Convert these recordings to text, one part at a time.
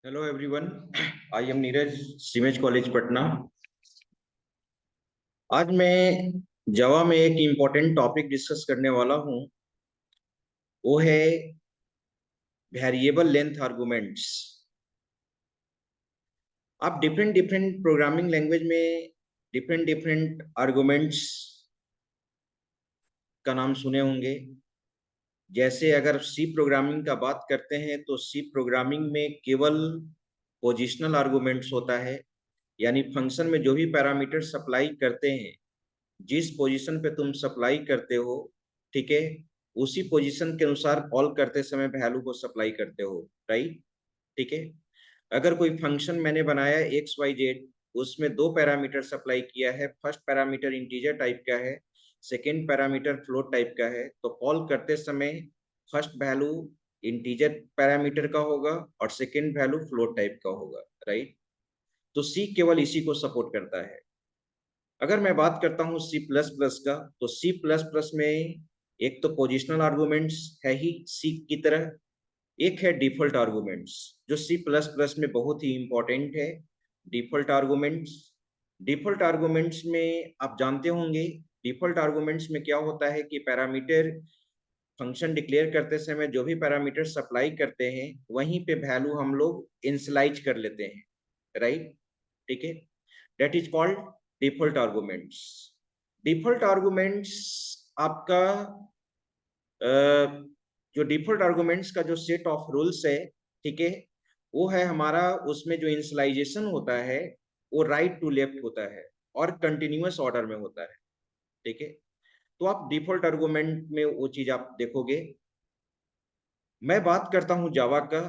Hello everyone, I am Neeraj, Cimage college Patna. आज मैं जावा में एक इम्पोर्टेंट टॉपिक डिस्कस करने वाला हूँ। वो है वेरिएबल लेंथ आर्गुमेंट्स। आप डिफरेंट डिफरेंट प्रोग्रामिंग लैंग्वेज में डिफरेंट डिफरेंट आर्गुमेंट्स का नाम सुने होंगे। जैसे अगर सी प्रोग्रामिंग का बात करते हैं तो सी प्रोग्रामिंग में केवल पोजिशनल आर्गुमेंट्स होता है, यानी फंक्शन में जो भी पैरामीटर सप्लाई करते हैं, जिस पोजीशन पे तुम सप्लाई करते हो, ठीक है, उसी पोजीशन के अनुसार कॉल करते समय वैल्यू को सप्लाई करते हो, राइट। ठीक है। अगर कोई फंक्शन मैंने बनाया एक्स वाई जेड, उसमें दो पैरामीटर सप्लाई किया है। फर्स्ट पैरामीटर इंटीजर टाइप का है, सेकेंड पैरामीटर फ्लोट टाइप का है, तो कॉल करते समय फर्स्ट वैल्यू इंटीजर पैरामीटर का होगा और सेकेंड वैल्यू फ्लोट टाइप का होगा, राइट। तो सी केवल इसी को सपोर्ट करता है। अगर मैं बात करता हूँ सी प्लस प्लस का, तो सी प्लस प्लस में एक तो पोजिशनल आर्गुमेंट्स है ही सी की तरह, एक है डिफॉल्ट आर्गुमेंट्स, जो सी प्लस प्लस में बहुत ही इंपॉर्टेंट है। डिफॉल्ट आर्गुमेंट्स, डिफॉल्ट आर्गुमेंट्स में आप जानते होंगे, डिफॉल्ट आर्गुमेंट्स में क्या होता है कि पैरामीटर फंक्शन डिक्लेयर करते समय जो भी पैरामीटर सप्लाई करते हैं, वहीं पे वैल्यू हम लोग इनिशियलाइज कर लेते हैं, राइट। ठीक है। That is called default arguments. Default arguments आपका जो डिफॉल्ट आर्गुमेंट्स का जो सेट ऑफ रूल्स है, ठीक है, वो है हमारा, उसमें जो इनिशियलाइजेशन होता है वो राइट टू लेफ्ट होता है और कंटिन्यूअस ऑर्डर में होता है। ठीक है। तो आप डिफॉल्ट आर्गुमेंट में वो चीज आप देखोगे। मैं बात करता हूं जावा का,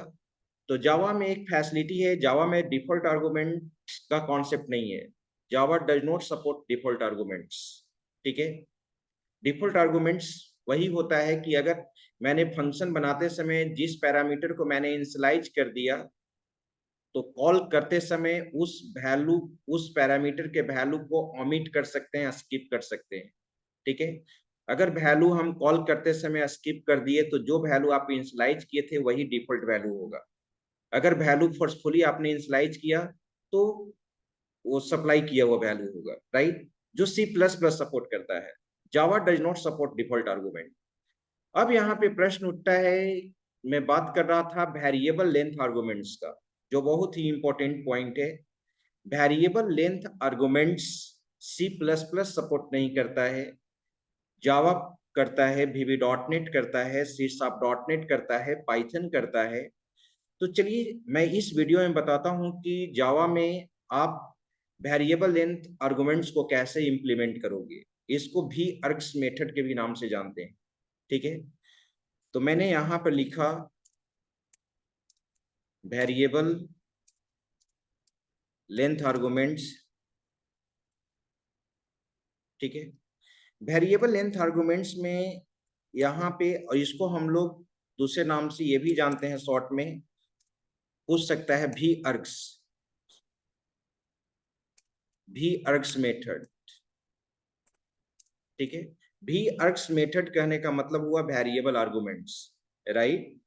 तो जावा में एक फैसिलिटी है, जावा में डिफॉल्ट आर्गुमेंट का कॉन्सेप्ट नहीं है। Java does not support default arguments. ठीक है। डिफॉल्ट आर्गुमेंट्स वही होता है कि अगर मैंने फंक्शन बनाते समय जिस पैरामीटर को मैंने इनिशियलाइज कर दिया, तो कॉल करते समय उस वैल्यू, उस पैरामीटर के वैल्यू को ओमिट कर सकते हैं, स्किप कर सकते हैं। ठीक है। अगर वैल्यू हम कॉल करते समय स्किप कर दिए तो जो वैल्यू आप इनिशियलाइज किए थे वही डिफॉल्ट वैल्यू होगा। अगर वैल्यू फोर्सफुली आपने इनिशियलाइज किया तो वो सप्लाई किया हुआ वैल्यू होगा, राइट। जो सी प्लस प्लस सपोर्ट करता है। Java does not support default argument. अब यहाँ पे प्रश्न उठता है, मैं बात कर रहा था वेरिएबल लेंथ आर्गुमेंट्स का, जो बहुत ही इंपॉर्टेंट पॉइंट है। Variable length arguments C plus plus support नहीं करता है, जावा करता है, वीबी डॉट नेट करता है, सी शार्प डॉट नेट करता है, पाइथन करता है। तो चलिए मैं इस वीडियो में बताता हूं कि जावा में आप वेरिएबल लेंथ आर्गुमेंट्स को कैसे इंप्लीमेंट करोगे। इसको भी अर्क्स मेथड के भी नाम से जानते हैं। ठीक है। तो मैंने यहां पर लिखा वेरिएबल लेंथ आर्गुमेंट्स। ठीक है। वेरिएबल लेंथ आर्गुमेंट्स में यहाँ पे, और इसको हम लोग दूसरे नाम से ये भी जानते हैं, शॉर्ट में पूछ सकता है, भी अर्ग्स, भी अर्ग्स मेथड। ठीक है। भी अर्ग्स मेथड कहने का मतलब हुआ वेरिएबल आर्गुमेंट्स, राइट।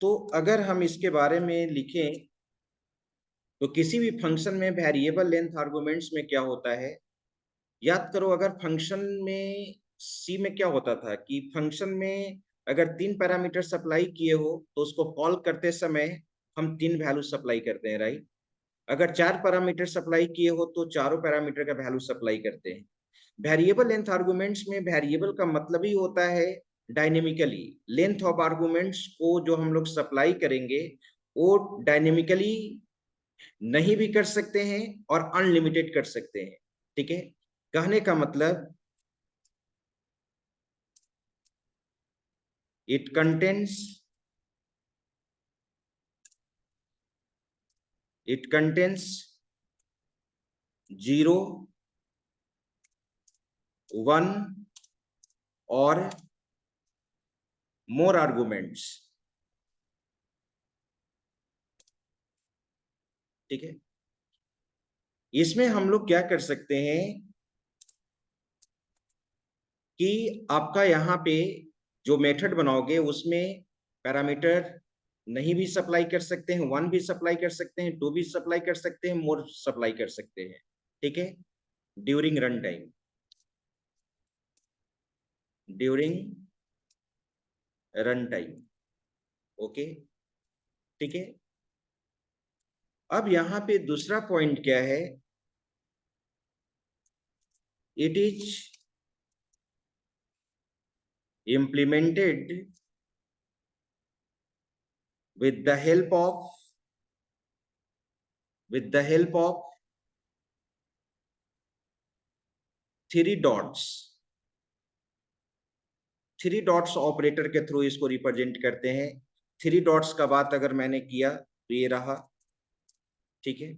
तो अगर हम इसके बारे में लिखें, तो किसी भी फंक्शन में वेरिएबल लेंथ आर्गुमेंट्स में क्या होता है, याद करो। अगर फंक्शन में सी में क्या होता था कि फंक्शन में अगर तीन पैरामीटर सप्लाई किए हो तो उसको कॉल करते समय हम तीन वैल्यू सप्लाई करते हैं, राइट। अगर चार पैरामीटर सप्लाई किए हो तो चारों पैरामीटर का वैल्यू सप्लाई करते हैं। वेरिएबल लेंथ आर्गुमेंट्स में वेरिएबल का मतलब ही होता है डायनेमिकली। लेंथ ऑफ आर्गुमेंट्स को जो हम लोग सप्लाई करेंगे वो डायनेमिकली नहीं भी कर सकते हैं और अनलिमिटेड कर सकते हैं। ठीक है। कहने का मतलब, it contains, it contains 0, 1 और more arguments। ठीक है। इसमें हम लोग क्या कर सकते हैं कि आपका यहाँ पे जो मेथड बनाओगे उसमें पैरामीटर नहीं भी सप्लाई कर सकते हैं, 1 भी सप्लाई कर सकते हैं, 2 भी सप्लाई कर सकते हैं, मोर सप्लाई कर सकते हैं, ठीक है, during run time, during run time. Okay, ठीक है। अब यहां पे दूसरा पॉइंट क्या है, it is implemented with the help of with the help of three dots. Three dots operator के थ्रू इसको रिप्रेजेंट करते हैं। थ्री डॉट्स का बात अगर मैंने किया तो ये रहा, ठीक है,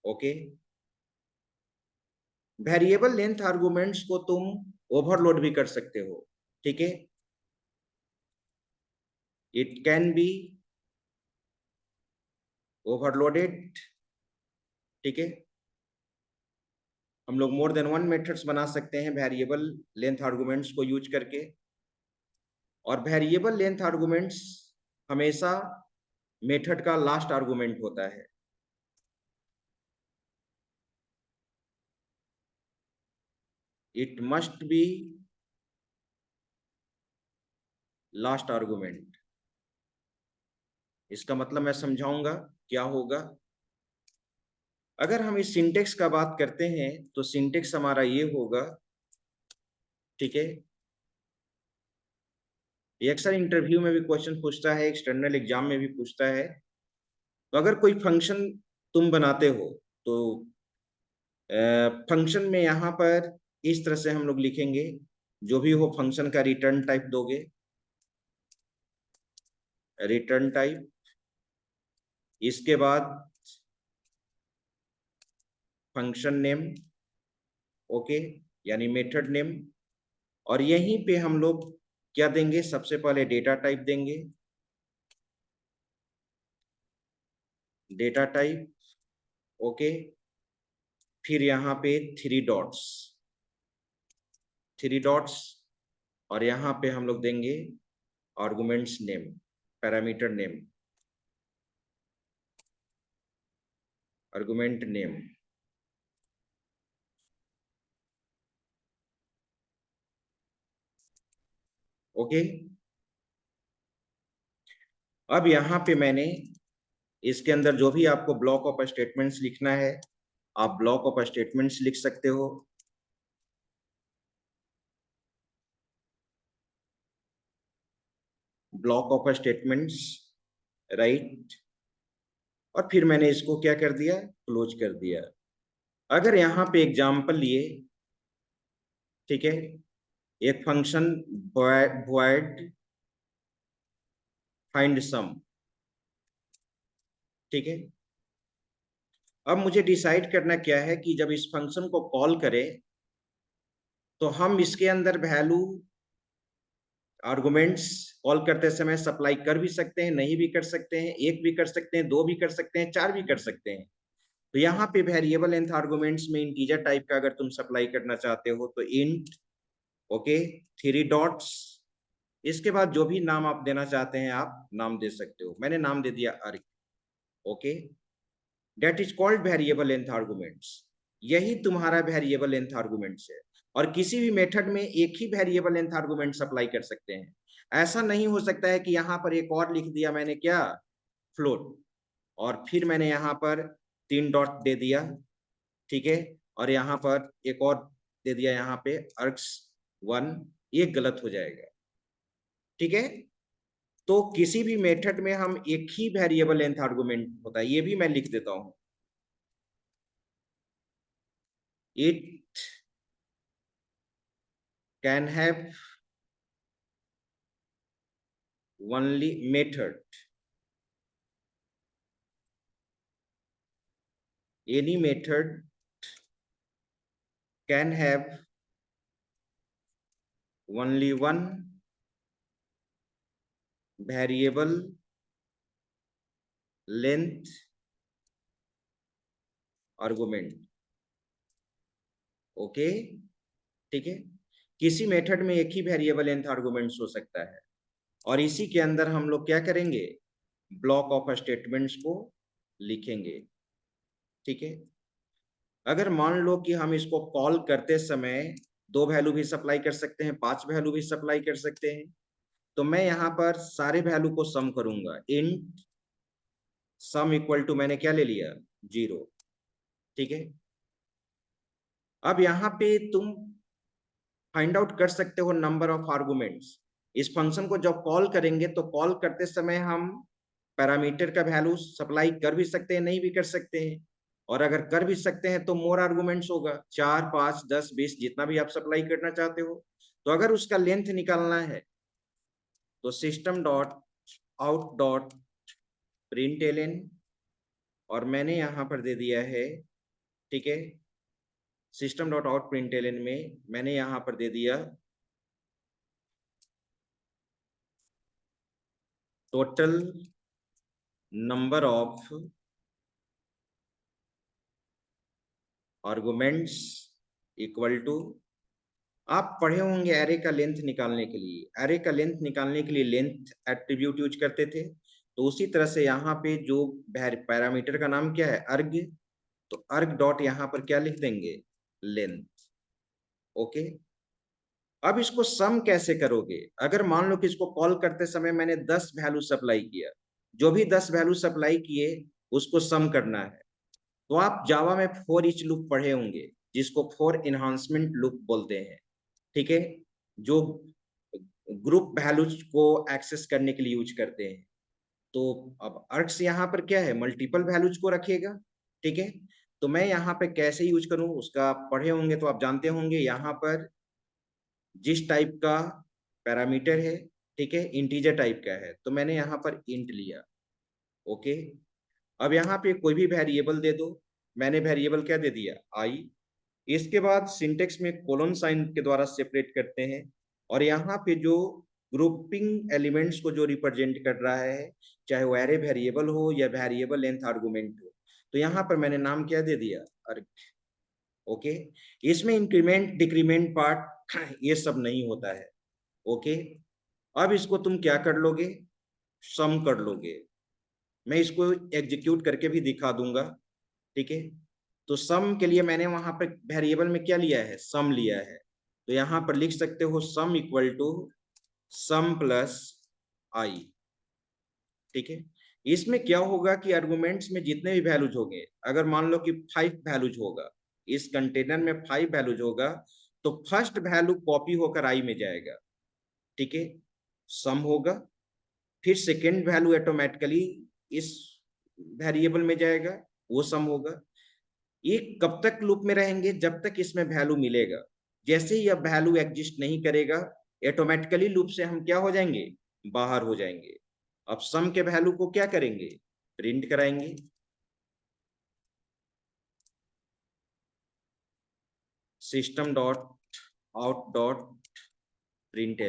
ओके। वेरिएबल लेंथ आर्गुमेंट्स को तुम ओवरलोड भी कर सकते हो, ठीक है, इट कैन बी ओवरलोडेड, ठीक है। हम लोग मोर देन वन मेथड्स बना सकते हैं वेरिएबल लेंथ आर्गुमेंट्स को यूज करके, और वेरिएबल लेंथ आर्गुमेंट्स हमेशा मेथड का लास्ट आर्गुमेंट होता है। It must be last argument. इसका मतलब मैं समझाऊंगा क्या होगा। अगर हम इस सिंटेक्स का बात करते हैं तो सिंटेक्स हमारा ये होगा, ठीक है, ये अक्सर इंटरव्यू में भी क्वेश्चन पूछता है, एक्सटर्नल एग्जाम में भी पूछता है। तो अगर कोई फंक्शन तुम बनाते हो तो फंक्शन में यहाँ पर इस तरह से हम लोग लिखेंगे, जो भी हो फंक्शन का रिटर्न टाइप दोगे, रिटर्न टाइप, इसके बाद फंक्शन नेम, ओके, यानी मेथड नेम, और यहीं पे हम लोग क्या देंगे, सबसे पहले डेटा टाइप देंगे, डेटा टाइप, ओके, फिर यहाँ पे थ्री डॉट्स, थ्री डॉट्स, और यहाँ पे हम लोग देंगे arguments name, parameter name, argument name, okay. अब यहाँ पे मैंने इसके अंदर जो भी आपको ब्लॉक ऑफ स्टेटमेंट्स लिखना है, आप ब्लॉक ऑफ स्टेटमेंट्स लिख सकते हो, ब्लॉक ऑफ स्टेटमेंट्स, राइट, और फिर मैंने इसको क्या कर दिया, क्लोज कर दिया। अगर यहाँ पे एग्जाम्पल लिए, ठीक है, एक फंक्शन void फाइंड सम, ठीक है। अब मुझे डिसाइड करना क्या है कि जब इस फंक्शन को कॉल करें तो हम इसके अंदर वैल्यू आर्गुमेंट्स कॉल करते समय सप्लाई कर भी सकते हैं, नहीं भी कर सकते हैं, एक भी कर सकते हैं, दो भी कर सकते हैं, चार भी कर सकते हैं। तो यहाँ पे वेरिएबल लेंथ आर्गुमेंट्स में इंटीजर टाइप का अगर तुम सप्लाई करना चाहते हो तो इंट, ओके, थ्री डॉट्स, इसके बाद जो भी नाम आप देना चाहते हैं आप नाम दे सकते हो। मैंने नाम दे दिया अर्क, okay, that is called variable length arguments. यही तुम्हारा वेरिएबल लेंथ आर्गुमेंट्स है, और किसी भी मेथड में एक ही वेरिएबल लेंथ आर्गुमेंट सप्लाई कर सकते हैं। ऐसा नहीं हो सकता है कि यहाँ पर एक और लिख दिया मैंने क्या, फ्लोट, और फिर मैंने यहाँ पर तीन डॉट दे दिया, ठीक है, और यहाँ पर एक और दे दिया यहाँ पे अर्क्स वन, ये गलत हो जाएगा, ठीक है। तो किसी भी मेथड में हम एक ही वेरिएबल लेंथ आर्गुमेंट होता है, ये भी मैं लिख देता हूं, it can have only method, any method can have only one variable length argument, okay, ठीक है। किसी मेथड में एक ही वेरिएबल लेंथ आर्गुमेंट्स हो सकता है, और इसी के अंदर हम लोग क्या करेंगे, ब्लॉक ऑफ स्टेटमेंट्स को लिखेंगे। ठीक है, अगर मान लो कि हम इसको कॉल करते समय 2 वैल्यू भी सप्लाई कर सकते हैं, 5 वैल्यू भी सप्लाई कर सकते हैं, तो मैं यहाँ पर सारे वैल्यू को सम करूंगा। इंट सम इक्वल टू मैंने क्या ले लिया, 0। ठीक है, अब यहाँ पे तुम फाइंड आउट कर सकते हो नंबर ऑफ आर्गुमेंट्स। इस फंक्शन को जब कॉल करेंगे तो कॉल करते समय हम पैरामीटर का वैल्यू सप्लाई कर भी सकते हैं, नहीं भी कर सकते हैं। और अगर कर भी सकते हैं तो मोर आर्गुमेंट्स होगा, 4 5 10 20 जितना भी आप सप्लाई करना चाहते हो। तो अगर उसका लेंथ निकालना है तो system dot out dot print और मैंने यहां पर दे दिया है, ठीक है, सिस्टम डॉट आउट प्रिंट में मैंने यहां पर दे दिया total number of arguments equal to, आप पढ़े होंगे एरे का लेंथ निकालने के लिए, एरे का लेंथ निकालने के लिए लेंथ एट्रीब्यूट यूज करते थे। तो उसी तरह से यहाँ पे जो पैरामीटर का नाम क्या है, अर्ग, तो अर्ग डॉट यहाँ पर क्या लिख देंगे, लेंथ। ओके, अब इसको सम कैसे करोगे, अगर मान लो कि इसको कॉल करते समय मैंने 10 वैल्यू सप्लाई किया, जो भी 10 वैल्यू सप्लाई किए उसको सम करना है। तो आप जावा में फॉर ईच लूप पढ़े होंगे, जिसको फॉर इनहांसमेंट लूप बोलते हैं। ठीक है, जो ग्रुप वैल्यूज को एक्सेस करने के लिए यूज करते हैं। तो अब अर्क्स यहाँ पर क्या है, मल्टीपल वैल्यूज को रखेगा। ठीक है, तो मैं यहाँ पे कैसे यूज करूं उसका पढ़े होंगे तो आप जानते होंगे। यहाँ पर जिस टाइप का पैरामीटर है, ठीक है, इंटीजर टाइप का है, तो मैंने यहाँ पर इंट लिया। ओके, अब यहाँ पे कोई भी वेरिएबल दे दो, मैंने वेरिएबल क्या दे दिया, आई। इसके बाद सिंटेक्स में कोलन साइन के द्वारा सेपरेट करते हैं, और यहाँ पे जो ग्रुपिंग एलिमेंट्स को जो रिप्रेजेंट कर रहा है, चाहे वो एरे वेरिएबल हो या वेरिएबल लेंथ आर्गुमेंट हो, तो यहाँ पर मैंने नाम क्या दे दिया, अर्ग। ओके, इसमें इंक्रीमेंट डिक्रीमेंट पार्ट ये सब नहीं होता है। ओके, अब इसको तुम क्या कर लोगे, सम कर लोगे। मैं इसको एग्जीक्यूट करके भी दिखा दूंगा। ठीक है, तो सम के लिए मैंने वहां पर वेरिएबल में क्या लिया है, सम लिया है। तो यहां पर लिख सकते हो sum equal to sum plus I. ठीक है, इसमें क्या होगा कि आर्गुमेंट्स में जितने भी वैल्यूज होंगे, अगर मान लो कि 5 वैल्यूज होगा, इस कंटेनर में 5 वैल्यूज होगा, तो फर्स्ट वैल्यू कॉपी होकर आई में जाएगा। ठीक है, सम होगा, फिर सेकेंड वैल्यू ऑटोमेटिकली इस वेरिएबल में जाएगा, वो सम होगा। ये कब तक लूप में रहेंगे, जब तक इसमें वैल्यू मिलेगा। जैसे ही अब वैल्यू एग्जिस्ट नहीं करेगा, ऑटोमेटिकली लूप से हम क्या हो जाएंगे, बाहर हो जाएंगे। अब सम के वैल्यू को क्या करेंगे, प्रिंट कराएंगे। System dot out dot print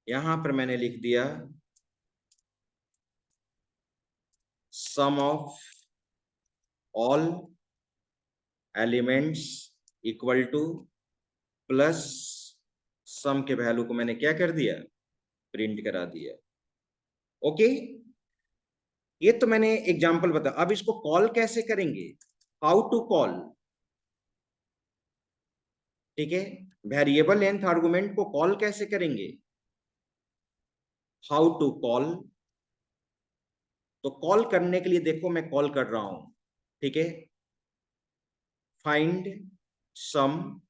यहां पर मैंने लिख दिया sum of all elements equal to plus sum के वैल्यू को मैंने क्या कर दिया, प्रिंट करा दिया। ओके, ये तो मैंने एग्जांपल बताया। अब इसको कॉल कैसे करेंगे, हाउ टू कॉल। ठीक है, वेरिएबल लेंथ आर्गुमेंट को कॉल कैसे करेंगे, हाउ टू कॉल। तो कॉल करने के लिए देखो मैं कॉल कर रहा हूं। ठीक है, फाइंड सम,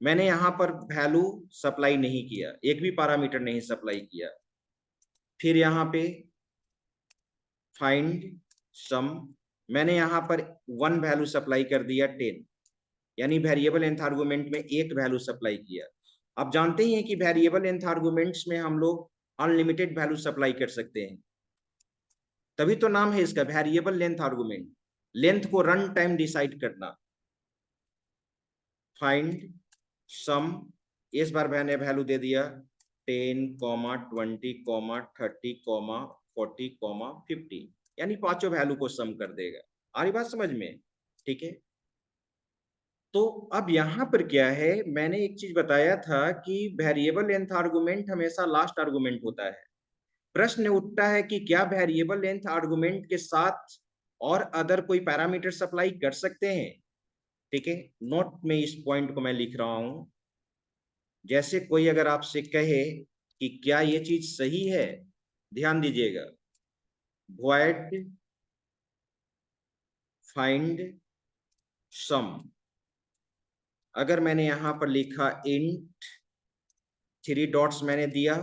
मैंने यहां पर वैल्यू सप्लाई नहीं किया, एक भी पैरामीटर नहीं सप्लाई किया। फिर यहां पे फाइंड सम, मैंने यहां पर 1 वैल्यू सप्लाई कर दिया 10, यानी वेरिएबल लेंथ आर्गुमेंट में एक वैल्यू सप्लाई किया। आप जानते ही हैं कि वेरिएबल लेंथ आर्गुमेंट्स में हम लोग अनलिमिटेड वैल्यू सप्लाई कर सकते हैं, तभी तो नाम है इसका वेरिएबल लेंथ आर्गुमेंट, लेंथ को रन टाइम डिसाइड करना। फाइंड सम, इस बार मैंने वैल्यू दे दिया 10, 20, 30, 40, 50, यानी पांचों वैल्यू को सम कर देगा। आ रही बात समझ में। ठीक है, तो अब यहाँ पर क्या है, मैंने एक चीज बताया था कि वेरिएबल लेंथ आर्गुमेंट हमेशा लास्ट आर्गुमेंट होता है। प्रश्न उठता है कि क्या वेरिएबल लेंथ आर्गुमेंट के साथ और अदर कोई पैरामीटर सप्लाई कर सकते हैं। ठीक है, नोट में इस पॉइंट को मैं लिख रहा हूं। जैसे कोई अगर आपसे कहे कि क्या ये चीज सही है, ध्यान दीजिएगा, void find sum, अगर मैंने यहां पर लिखा int 3 डॉट्स मैंने दिया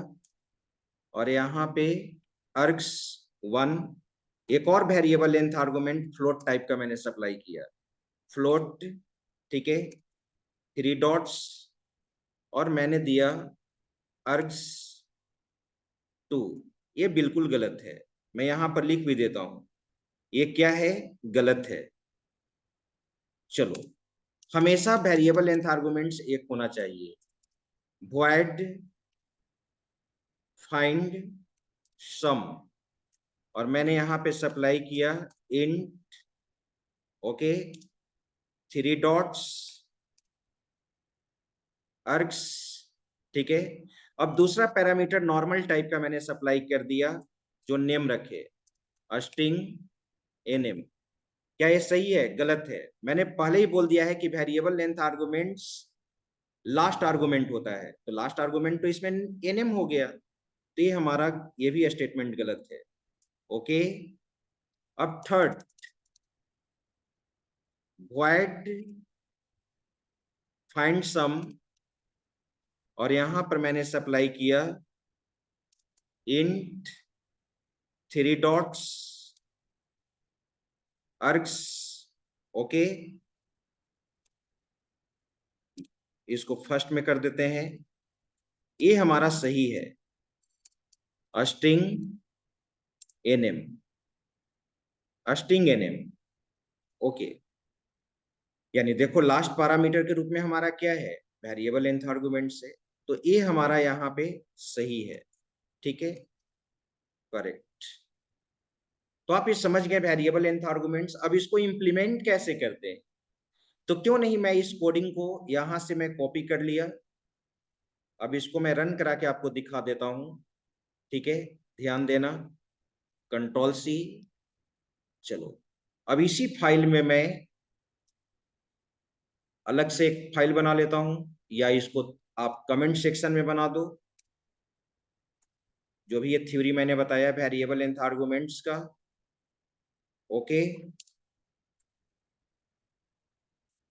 और यहाँ पे args1, एक और variable length argument float type का मैंने सप्लाई किया, फ्लोट, ठीक है, 3 डॉट्स और मैंने दिया args2। ये बिल्कुल गलत है, मैं यहां पर लिख भी देता हूं, ये क्या है, गलत है। चलो, हमेशा वेरिएबल लेंथ आर्गुमेंट्स एक होना चाहिए। void find sum और मैंने यहां पे सप्लाई किया int, ओके, 3 डॉट्स args, ठीक है। अब दूसरा पैरामीटर नॉर्मल टाइप का मैंने सप्लाई कर दिया, जो नेम रखे, स्ट्रिंग nm। क्या ये सही है, गलत है? मैंने पहले ही बोल दिया है कि variable length arguments last argument होता है, तो लास्ट आर्गुमेंट तो इसमें nm हो गया, तो ये हमारा ये भी स्टेटमेंट गलत है। ओके, अब थर्ड, void find sum और यहां पर मैंने सप्लाई किया int 3 डॉट्स args, ओके, इसको फर्स्ट में कर देते हैं, ये हमारा सही है, string nm, string nm, okay. यानी देखो, लास्ट पैरामीटर के रूप में हमारा क्या है, वेरिएबल लेंथ आर्गुमेंट से, तो ये हमारा यहाँ पे सही है, ठीक है, करेक्ट। तो आप ये समझ गए वेरिएबल लेंथ आर्गुमेंट्स। अब इसको इंप्लीमेंट कैसे करते हैं, तो क्यों नहीं मैं इस कोडिंग को यहां से मैं कॉपी कर लिया, अब इसको मैं रन करा के आपको दिखा देता हूं, ठीक है, ध्यान देना, कंट्रोल सी। चलो, अब इसी फाइल में मैं अलग से एक फाइल बना लेता हूं, या इसको आप कमेंट सेक्शन में बना दो, जो भी ये थ्योरी मैंने बताया वेरिएबल लेंथ आर्गुमेंट्स का। ओके,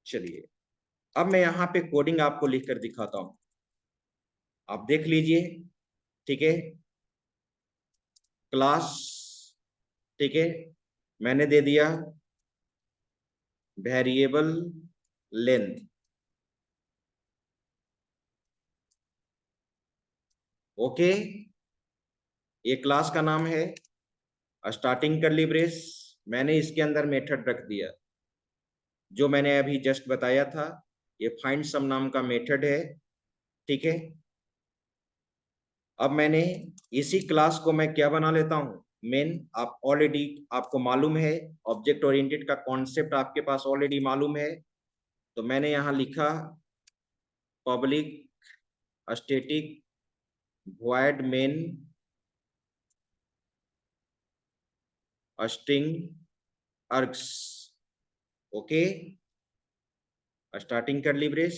चलिए, अब मैं यहाँ पे कोडिंग आपको लिखकर दिखाता हूं, आप देख लीजिए, ठीक है। क्लास, ठीक है, मैंने दे दिया वेरिएबल लेंथ, ओके, ये क्लास का नाम है, स्टार्टिंग कर्ली ब्रेस, मैंने इसके अंदर मेथड रख दिया जो मैंने अभी जस्ट बताया था, ये फाइंड सम नाम का मेथड है, ठीक है। अब मैंने इसी क्लास को मैं क्या बना लेता हूँ, मेन, आप ऑलरेडी, आपको मालूम है, ऑब्जेक्ट ओरिएंटेड का कॉन्सेप्ट आपके पास ऑलरेडी मालूम है, तो मैंने यहाँ लिखा public static void main string args, okay, starting curly brace.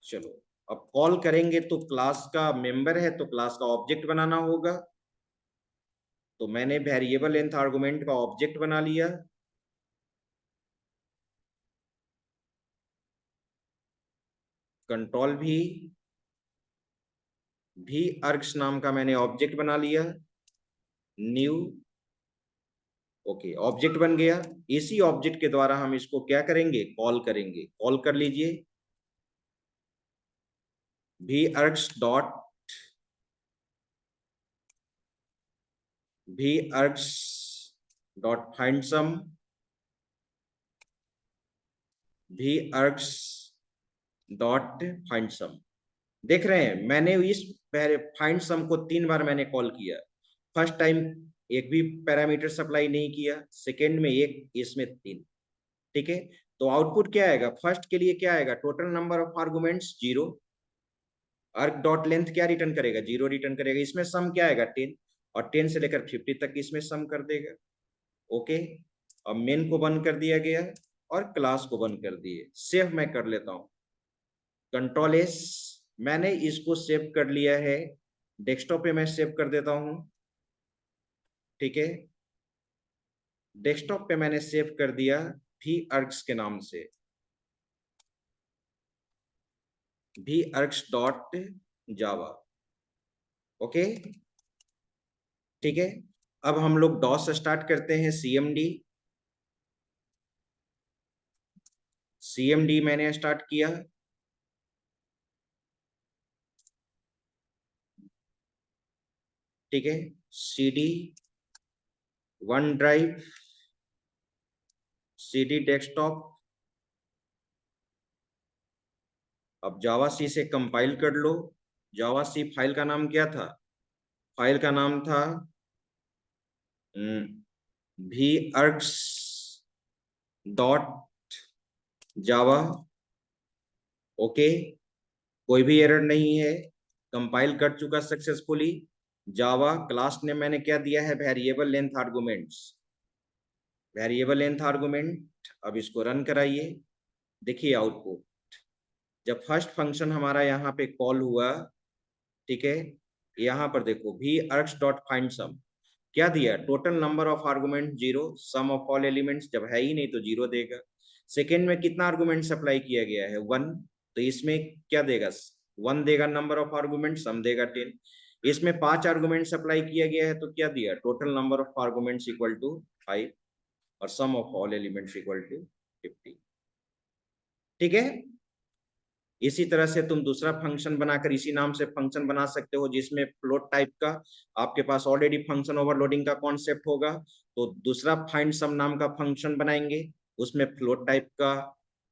चलो, अब कॉल करेंगे तो क्लास का मेंबर है तो क्लास का ऑब्जेक्ट बनाना होगा, तो मैंने वेरिएबल लेंथ आर्गुमेंट का ऑब्जेक्ट बना लिया, कंट्रोल भी args नाम का मैंने ऑब्जेक्ट बना लिया, न्यू, ओके, ऑब्जेक्ट बन गया। इसी ऑब्जेक्ट के द्वारा हम इसको क्या करेंगे, कॉल करेंगे, कॉल कर लीजिए, भी args डॉट भी args डॉट फाइंड सम, भी args डॉट फाइंड सम। देख रहे हैं, मैंने इस फाइंड सम को 3 बार मैंने कॉल किया, फर्स्ट टाइम एक भी पैरामीटर सप्लाई नहीं किया, सेकेंड में एक, इसमें 3, ठीक है। तो आउटपुट क्या आएगा, फर्स्ट के लिए क्या आएगा, total number of arguments 0, arg dot length क्या रिटर्न करेगा, 0 रिटर्न करेगा, इसमें सम क्या आएगा 10, और 10 से लेकर 50 तक इसमें सम कर देगा। ओके, अब मेन को बंद कर दिया गया और क्लास को बंद कर दिए। सेव मैं कर लेता हूं, कंट्रोल एस, मैंने इसको सेव कर लिया है, डेस्कटॉप पे मैं सेव कर देता हूं। ठीक है, डेस्कटॉप पे मैंने सेव कर दिया भी अर्ग्स के नाम से, भी अर्ग्स डॉट जावा। ओके, ठीक है, अब हम लोग डॉस स्टार्ट करते हैं, सीएमडी मैंने स्टार्ट किया। ठीक है, CD, one drive, CD desktop. अब जावा सी से कंपाइल कर लो। जावा सी फाइल का नाम क्या था, फाइल का नाम था भी अर्ग्स डॉट जावा। ओके, कोई भी एरर नहीं है, कंपाइल कर चुका सक्सेसफुली। जावा क्लास ने मैंने क्या दिया है, variable length arguments, variable length argument. अब इसको रन कराइए, देखिए आउटपुट, जब फर्स्ट फंक्शन हमारा यहाँ पे कॉल हुआ, ठीक है, यहाँ पर देखो भी अर्ग्स डॉट फाइंड सम, क्या दिया, total number of argument 0, sum of all elements, जब है ही नहीं तो 0 देगा। सेकेंड में कितना आर्गुमेंट सप्लाई किया गया है, 1, तो इसमें क्या देगा, 1 देगा नंबर ऑफ आर्गुमेंट, सम देगा 10। इसमें 5 आर्गुमेंट सप्लाई किया गया है तो क्या दिया, total number of arguments equal to 5 और sum of all elements equal to 50। ठीक है, इसी तरह से तुम दूसरा फंक्शन बनाकर इसी नाम से फंक्शन बना सकते हो, जिसमें फ्लोट टाइप का आपके पास ऑलरेडी फंक्शन ओवरलोडिंग का कॉन्सेप्ट होगा। तो दूसरा फाइंड सम नाम का फंक्शन बनाएंगे, उसमें फ्लोट टाइप का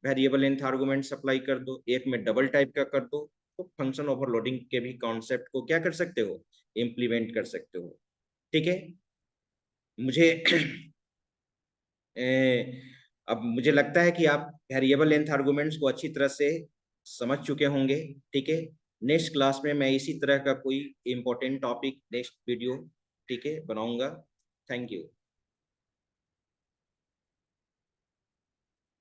वेरिएबल लेंथ आर्गुमेंट सप्लाई कर दो, एक में डबल टाइप का कर दो, तो फंक्शन ओवरलोडिंग के भी कॉन्सेप्ट को क्या कर सकते हो, इम्प्लीमेंट कर सकते हो। ठीक है, मुझे अब मुझे लगता है कि आप वेरिएबल लेंथ आर्गुमेंट्स को अच्छी तरह से समझ चुके होंगे। ठीक है, नेक्स्ट क्लास में मैं इसी तरह का कोई इंपॉर्टेंट टॉपिक नेक्स्ट वीडियो, ठीक है, बनाऊंगा। Thank you.